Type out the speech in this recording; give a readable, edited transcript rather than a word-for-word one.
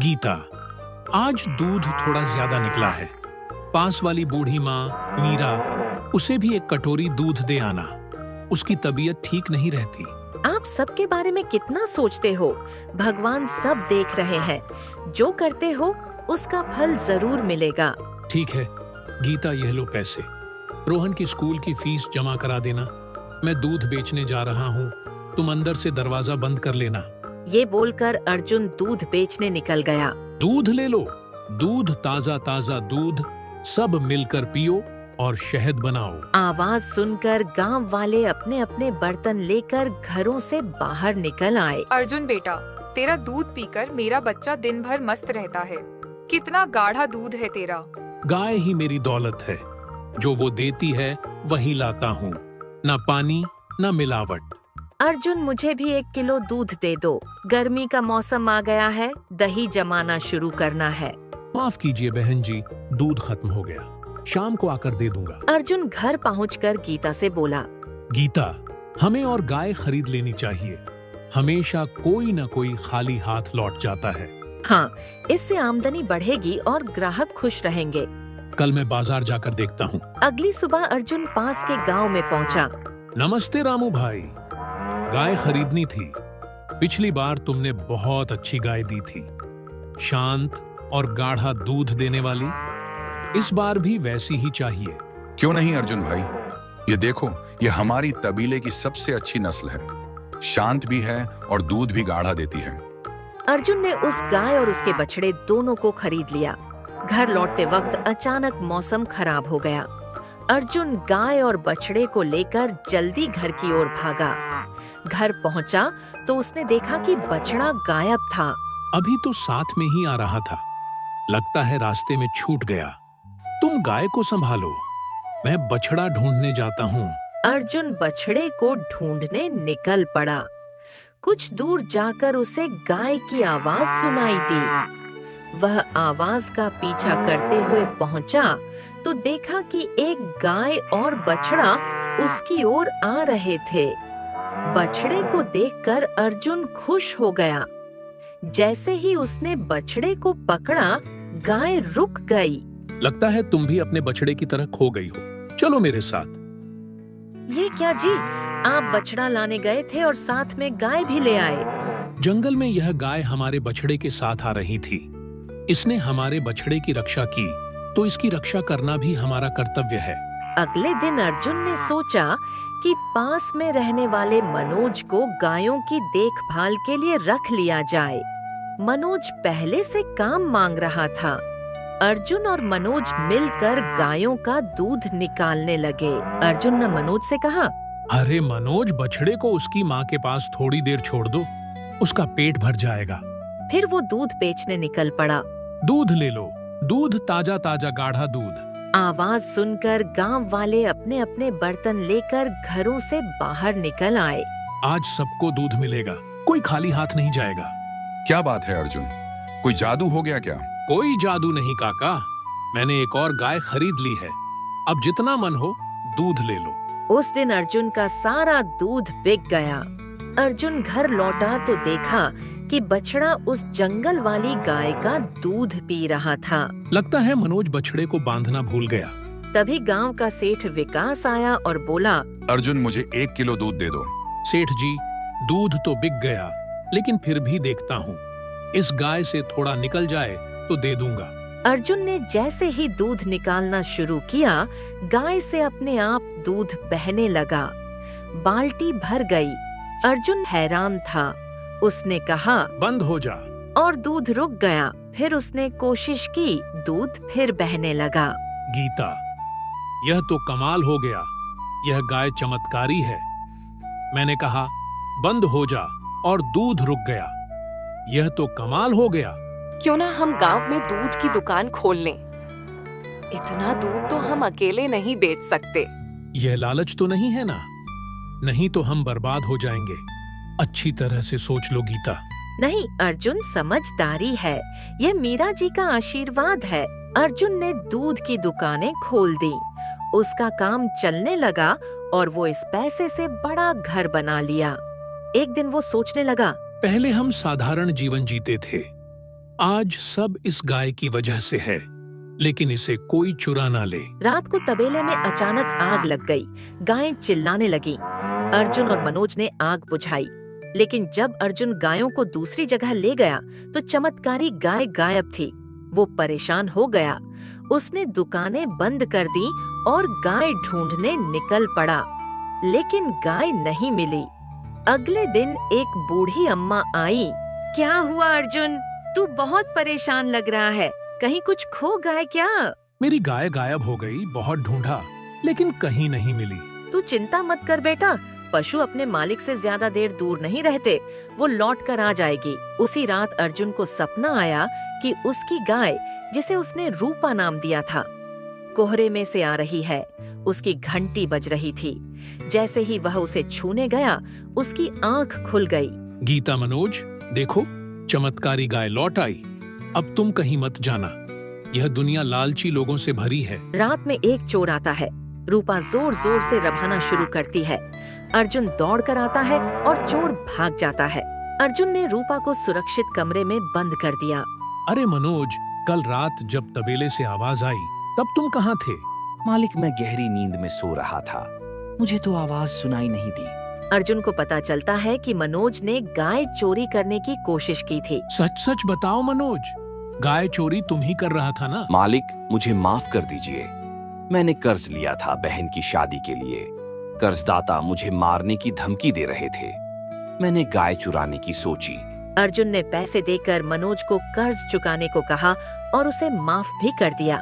गीता, आज दूध थोड़ा ज्यादा निकला है। पास वाली बूढ़ी माँ मीरा, उसे भी एक कटोरी दूध दे आना। उसकी तबीयत ठीक नहीं रहती। आप सबके बारे में कितना सोचते हो। भगवान सब देख रहे हैं। जो करते हो उसका फल जरूर मिलेगा। ठीक है गीता, यह लो पैसे। रोहन की स्कूल की फीस जमा करा देना। मैं दूध बेचने जा रहा हूँ, तुम अंदर से दरवाजा बंद कर लेना। ये बोलकर अर्जुन दूध बेचने निकल गया। दूध ले लो, दूध, ताजा ताजा दूध, सब मिलकर पियो और शहद बनाओ। आवाज सुनकर गांव वाले अपने अपने बर्तन लेकर घरों से बाहर निकल आए। अर्जुन बेटा, तेरा दूध पीकर मेरा बच्चा दिन भर मस्त रहता है। कितना गाढ़ा दूध है तेरा। गाय ही मेरी दौलत है, जो वो देती है वही लाता हूँ। ना पानी ना मिलावट। अर्जुन, मुझे भी 1 किलो दूध दे दो। गर्मी का मौसम आ गया है, दही जमाना शुरू करना है। माफ कीजिए बहन जी, दूध खत्म हो गया, शाम को आकर दे दूंगा। अर्जुन घर पहुंचकर गीता से बोला, गीता, हमें और गाय खरीद लेनी चाहिए। हमेशा कोई न कोई खाली हाथ लौट जाता है। हाँ, इससे आमदनी बढ़ेगी और ग्राहक खुश रहेंगे। कल मैं बाजार जाकर देखता हूँ। अगली सुबह अर्जुन पास के गांव में पहुंचा। नमस्ते रामू भाई, गाय खरीदनी थी। पिछली बार तुमने बहुत अच्छी गाय दी थी, शांत और गाढ़ा दूध देने वाली। इस बार भी वैसी ही चाहिए। क्यों नहीं अर्जुन भाई, ये देखो, ये हमारी तबीले की सबसे अच्छी नस्ल है। शांत भी है और दूध भी गाढ़ा देती है। अर्जुन ने उस गाय और उसके बछड़े दोनों को खरीद लिया। घर लौटते वक्त अचानक मौसम खराब हो गया। अर्जुन गाय और बछड़े को लेकर जल्दी घर की ओर भागा। घर पहुंचा तो उसने देखा कि बछड़ा गायब था। अभी तो साथ में ही आ रहा था, लगता है रास्ते में छूट गया। तुम गाय को संभालो, मैं बछड़ा ढूंढने जाता हूँ। अर्जुन बछड़े को ढूंढने निकल पड़ा। कुछ दूर जाकर उसे गाय की आवाज सुनाई दी। वह आवाज का पीछा करते हुए पहुंचा तो देखा कि एक गाय और बछड़ा उसकी ओर आ रहे थे। बछड़े को देखकर अर्जुन खुश हो गया। जैसे ही उसने बछड़े को पकड़ा, गाय रुक गई। लगता है तुम भी अपने बछड़े की तरह खो गई हो, चलो मेरे साथ। ये क्या जी, आप बछड़ा लाने गए थे और साथ में गाय भी ले आए। जंगल में यह गाय हमारे बछड़े के साथ आ रही थी। इसने हमारे बछड़े की रक्षा की, तो इसकी रक्षा करना भी हमारा कर्तव्य है। अगले दिन अर्जुन ने सोचा कि पास में रहने वाले मनोज को गायों की देखभाल के लिए रख लिया जाए। मनोज पहले से काम मांग रहा था। अर्जुन और मनोज मिलकर गायों का दूध निकालने लगे। अर्जुन ने मनोज से कहा, अरे मनोज, बछड़े को उसकी माँ के पास थोड़ी देर छोड़ दो, उसका पेट भर जाएगा। फिर वो दूध बेचने निकल पड़ा। दूध ले लो, दूध, ताजा ताजा गाढ़ा दूध। आवाज सुनकर गांव वाले अपने अपने बर्तन लेकर घरों से बाहर निकल आए। आज सबको दूध मिलेगा, कोई खाली हाथ नहीं जाएगा। क्या बात है अर्जुन, कोई जादू हो गया क्या? कोई जादू नहीं काका, मैंने एक और गाय खरीद ली है। अब जितना मन हो दूध ले लो। उस दिन अर्जुन का सारा दूध बिक गया। अर्जुन घर लौटा तो देखा कि बछड़ा उस जंगल वाली गाय का दूध पी रहा था। लगता है मनोज बछड़े को बांधना भूल गया। तभी गांव का सेठ विकास आया और बोला, अर्जुन, मुझे 1 किलो दूध दे दो। सेठ जी, दूध तो बिक गया, लेकिन फिर भी देखता हूँ। इस गाय से थोड़ा निकल जाए तो दे दूंगा। अर्जुन ने जैसे ही दूध निकालना शुरू किया, गाय से अपने आप दूध बहने लगा। बाल्टी भर गई। अर्जुन हैरान था। उसने कहा, बंद हो जा। और दूध रुक गया। फिर उसने कोशिश की, दूध फिर बहने लगा। गीता, यह तो कमाल हो गया, यह गाय चमत्कारी है। मैंने कहा बंद हो जा और दूध रुक गया। यह तो कमाल हो गया। क्यों ना हम गांव में दूध की दुकान खोल लें। इतना दूध तो हम अकेले नहीं बेच सकते। यह लालच तो नहीं है ना? नहीं तो हम बर्बाद हो जाएंगे। अच्छी तरह से सोच लो गीता। नहीं अर्जुन, समझदारी है। यह मीरा जी का आशीर्वाद है। अर्जुन ने दूध की दुकानें खोल दी। उसका काम चलने लगा और वो इस पैसे से बड़ा घर बना लिया। एक दिन वो सोचने लगा, पहले हम साधारण जीवन जीते थे, आज सब इस गाय की वजह से है, लेकिन इसे कोई चुरा ना ले। रात को तबेले में अचानक आग लग गई। गायें चिल्लाने लगी। अर्जुन और मनोज ने आग बुझाई, लेकिन जब अर्जुन गायों को दूसरी जगह ले गया तो चमत्कारी गाय गायब थी। वो परेशान हो गया। उसने दुकानें बंद कर दी और गाय ढूंढने निकल पड़ा, लेकिन गाय नहीं मिली। अगले दिन एक बूढ़ी अम्मा आई। क्या हुआ अर्जुन? तू बहुत परेशान लग रहा है। कहीं कुछ खो गया क्या? मेरी गाय गायब हो गई, बहुत ढूंढा लेकिन कहीं नहीं मिली। तू चिंता मत कर बेटा, पशु अपने मालिक से ज्यादा देर दूर नहीं रहते, वो लौट कर आ जाएगी। उसी रात अर्जुन को सपना आया कि उसकी गाय, जिसे उसने रूपा नाम दिया था, कोहरे में से आ रही है। उसकी घंटी बज रही थी। जैसे ही वह उसे छूने गया, उसकी आंख खुल गई। गीता, मनोज, देखो, चमत्कारी गाय लौट आई। अब तुम कहीं मत जाना, यह दुनिया लालची लोगों से भरी है। रात में एक चोर आता है। रूपा जोर जोर से रभाना शुरू करती है। अर्जुन दौड़ कर आता है और चोर भाग जाता है। अर्जुन ने रूपा को सुरक्षित कमरे में बंद कर दिया। अरे मनोज, कल रात जब तबेले से आवाज आई तब तुम कहाँ थे? मालिक, मैं गहरी नींद में सो रहा था, मुझे तो आवाज सुनाई नहीं दी। अर्जुन को पता चलता है कि मनोज ने गाय चोरी करने की कोशिश की थी। सच सच बताओ मनोज, गाय चोरी तुम ही कर रहा था ना? मालिक, मुझे माफ कर दीजिए। मैंने कर्ज लिया था बहन की शादी के लिए। कर्जदाता मुझे मारने की धमकी दे रहे थे। मैंने गाय चुराने की सोची। अर्जुन ने पैसे देकर मनोज को कर्ज चुकाने को कहा और उसे माफ भी कर दिया।